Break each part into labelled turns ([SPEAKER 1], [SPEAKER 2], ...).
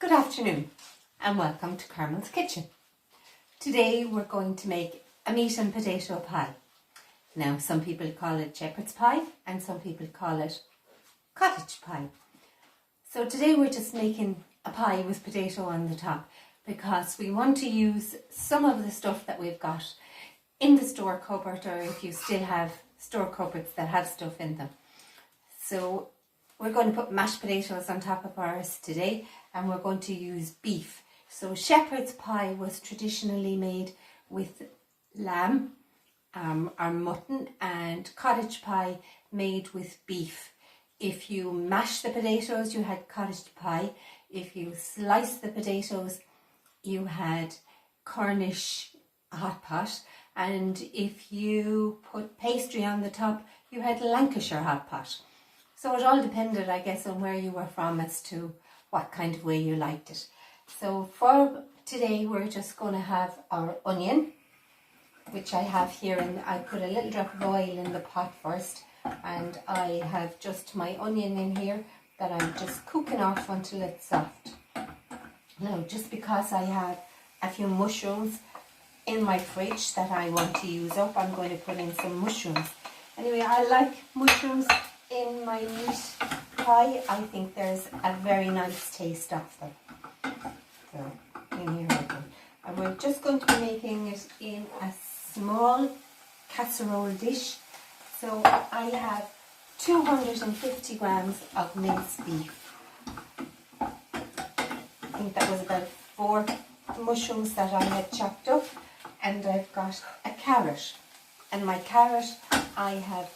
[SPEAKER 1] Good afternoon and welcome to Carmel's Kitchen. Today we're going to make a meat and potato pie. Now some people call it shepherd's pie and some people call it cottage pie. So today we're just making a pie with potato on the top because we want to use some of the stuff that we've got in the store cupboard, or if you still have store cupboards that have stuff in them. So we're going to put mashed potatoes on top of ours today, and we're going to use beef. So shepherd's pie was traditionally made with lamb or mutton, and cottage pie made with beef. If you mash the potatoes, you had cottage pie. If you slice the potatoes, you had Cornish hot pot. And if you put pastry on the top, you had Lancashire hot pot. So it all depended, I guess, on where you were from as to what kind of way you liked it. So for today, we're just going to have our onion, which I have here, and I put a little drop of oil in the pot first, and I have just my onion in here that I'm just cooking off until it's soft. Now, just because I have a few mushrooms in my fridge that I want to use up, I'm going to put in some mushrooms. Anyway, I like mushrooms in my meat pie. I think there's a very nice taste of them. So, in here we go. And we're just going to be making it in a small casserole dish. So I have 250 grams of minced beef. I think that was about 4 mushrooms that I had chopped up, and I've got a carrot. And my carrot I have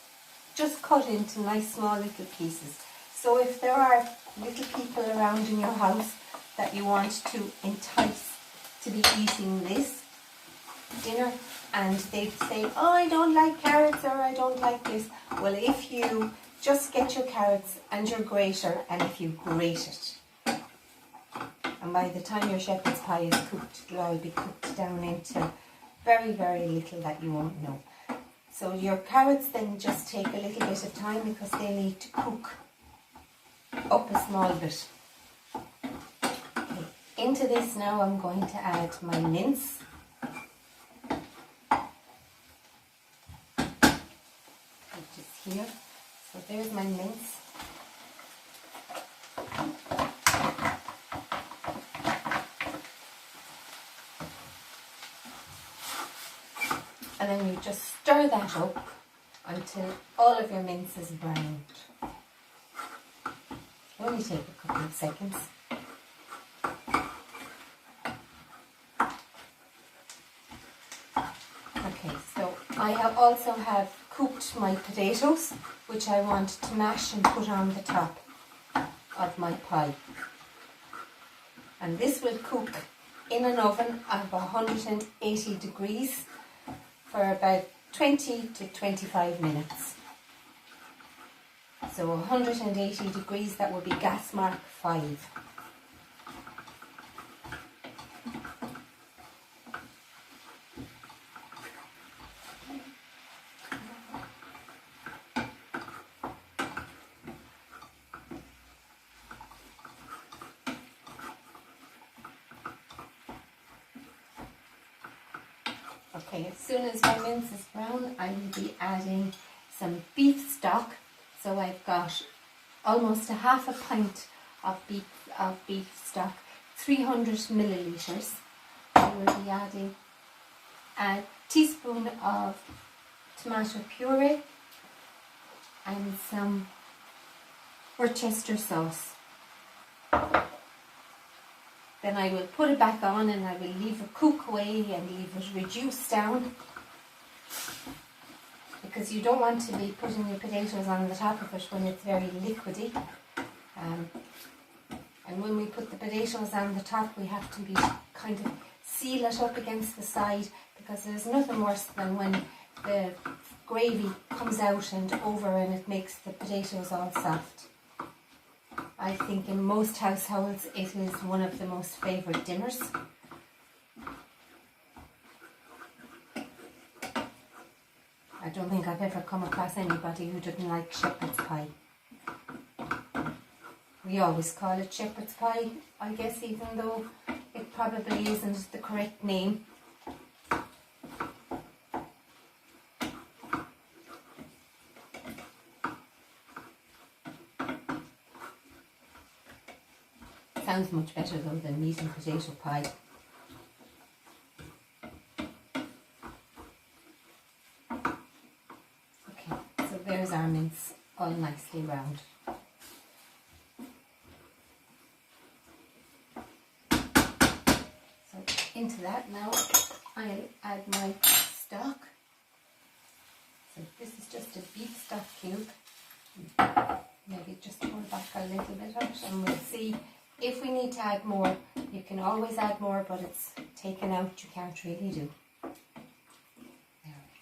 [SPEAKER 1] just cut into nice small little pieces. So if there are little people around in your house that you want to entice to be eating this dinner, and they'd say, oh, I don't like carrots, or I don't like this. Well, if you just get your carrots and your grater, and if you grate it, and by the time your shepherd's pie is cooked, it'll all be cooked down into very, very little that you won't know. So your carrots then just take a little bit of time because they need to cook up a small bit. Okay. Into this now I'm going to add my mince. Which is here. So there's my mince. And then you just stir that up until all of your mince is browned. It only take a couple of seconds. Okay, so I also have cooked my potatoes, which I want to mash and put on the top of my pie. And this will cook in an oven of 180 degrees for about 20 to 25 minutes. So 180 degrees, that will be gas mark 5. Okay, as soon as my mince is brown, I will be adding some beef stock. So I've got almost a half a pint of beef stock, 300 millilitres. I will be adding a teaspoon of tomato puree and some Worcester sauce. Then I will put it back on and I will leave it cook away and leave it reduce down, because you don't want to be putting your potatoes on the top of it when it's very liquidy. And when we put the potatoes on the top, we have to be kind of seal it up against the side, because there's nothing worse than when the gravy comes out and over and it makes the potatoes all soft. I think in most households it is one of the most favourite dinners. I don't think I've ever come across anybody who didn't like shepherd's pie. We always call it shepherd's pie, I guess, even though it probably isn't the correct name. Sounds much better though than meat and potato pie. Okay, so there's our mince all nicely round. So into that now I'll add my stock. So this is just a beef stock cube. Maybe just pull back a little bit out and we'll see. If we need to add more, you can always add more, but it's taken out, you can't really do. There we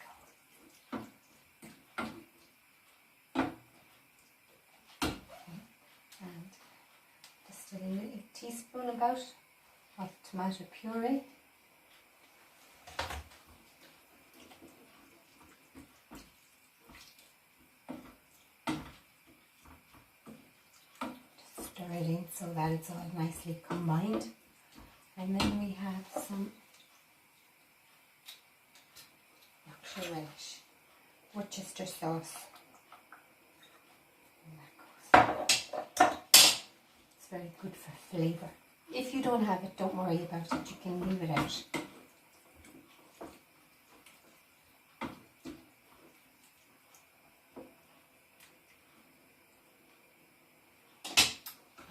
[SPEAKER 1] go. And just a little teaspoon about of tomato puree. Stir it in so that it's all nicely combined, and then we have some Yorkshire relish, Worcester sauce, and that goes. It's very good for flavour. If you don't have it, don't worry about it, you can leave it out.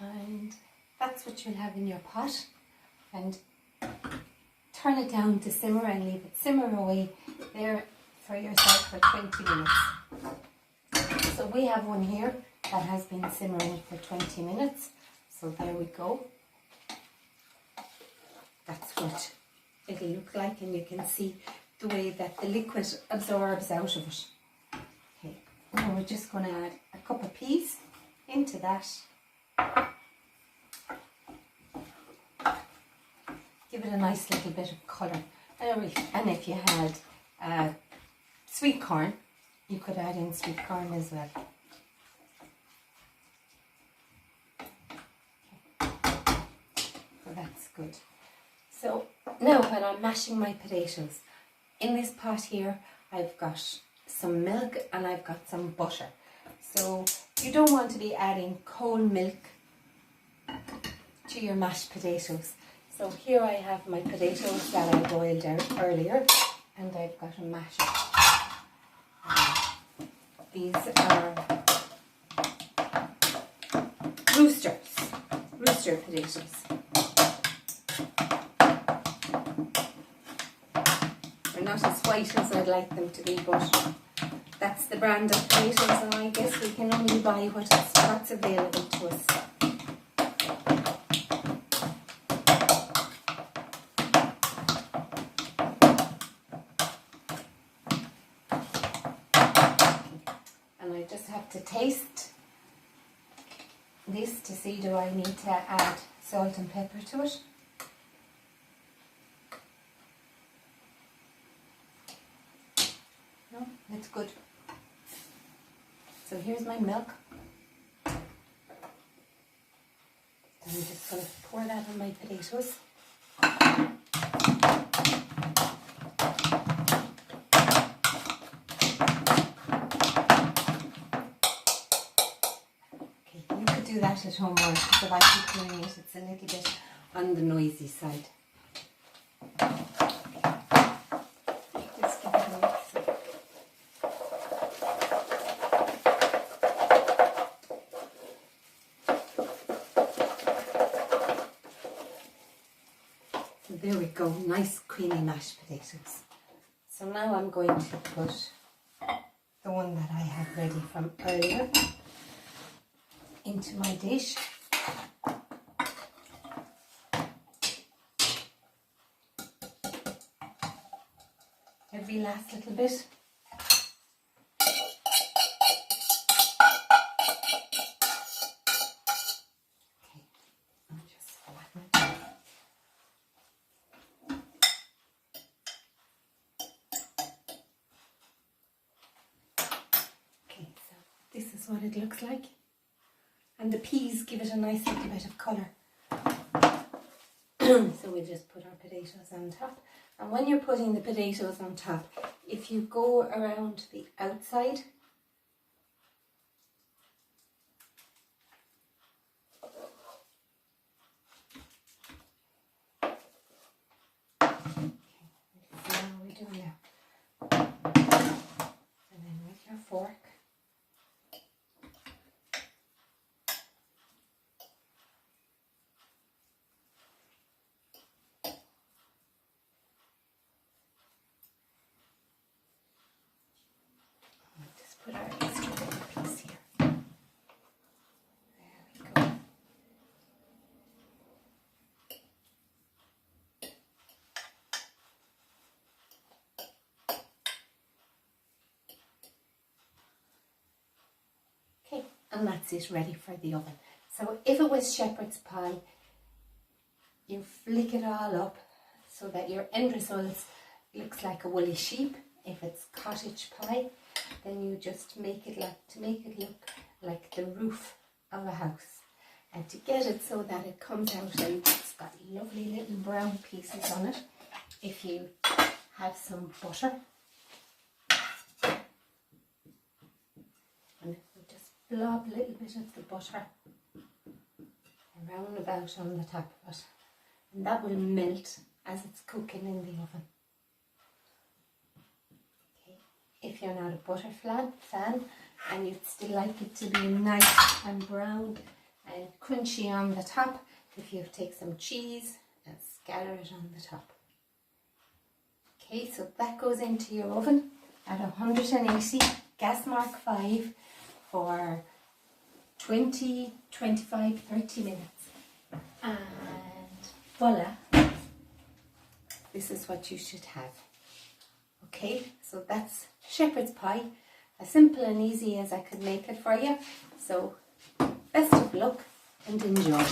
[SPEAKER 1] And that's what you'll have in your pot, and turn it down to simmer and leave it simmer away there for yourself for 20 minutes. So we have one here that has been simmering for 20 minutes, so there we go. That's what it'll look like, and you can see the way that the liquid absorbs out of it. Okay, now we're just going to add a cup of peas into that. Give it a nice little bit of colour. And if you had sweet corn, you could add in sweet corn as well. So that's good. So now when I'm mashing my potatoes, in this pot here I've got some milk and I've got some butter. So you don't want to be adding cold milk to your mashed potatoes. So here I have my potatoes that I boiled out earlier, and I've got a masher. These are rooster potatoes. They're not as white as I'd like them to be, but that's the brand of potatoes, and I guess we can only buy what's available to us. And I just have to taste this to see, do I need to add salt and pepper to it? No, it's good. So here's my milk. I'm just going to pour that on my potatoes. Okay, you could do that at home more, because if I keep doing it, it's a little bit on the noisy side. Just give it a mix. There we go, nice creamy mashed potatoes. So now I'm going to put the one that I had ready from earlier into my dish. Every last little bit. This is what it looks like, and the peas give it a nice little bit of colour. So we'll just put our potatoes on top. And when you're putting the potatoes on top, if you go around the outside, fork. Just put our extra little piece here. There we go. Okay, and that's it, ready for the oven. So if it was shepherd's pie, you flick it all up so that your end result looks like a woolly sheep. If it's cottage pie, then you just make it look like the roof of a house. And to get it so that it comes out and it's got lovely little brown pieces on it, if you have some butter, and we just blob a little bit of the butter around about on the top of it, and that will melt as it's cooking in the oven. Okay. If you're not a butter fan and you'd still like it to be nice and brown and crunchy on the top, if you take some cheese and scatter it on the top. Okay, so that goes into your oven at 180, gas mark 5 for 20, 25, 30 minutes. And voila, this is what you should have. Okay, so that's shepherd's pie, as simple and easy as I could make it for you. So best of luck and enjoy.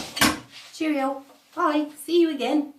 [SPEAKER 1] Cheerio, bye, see you again.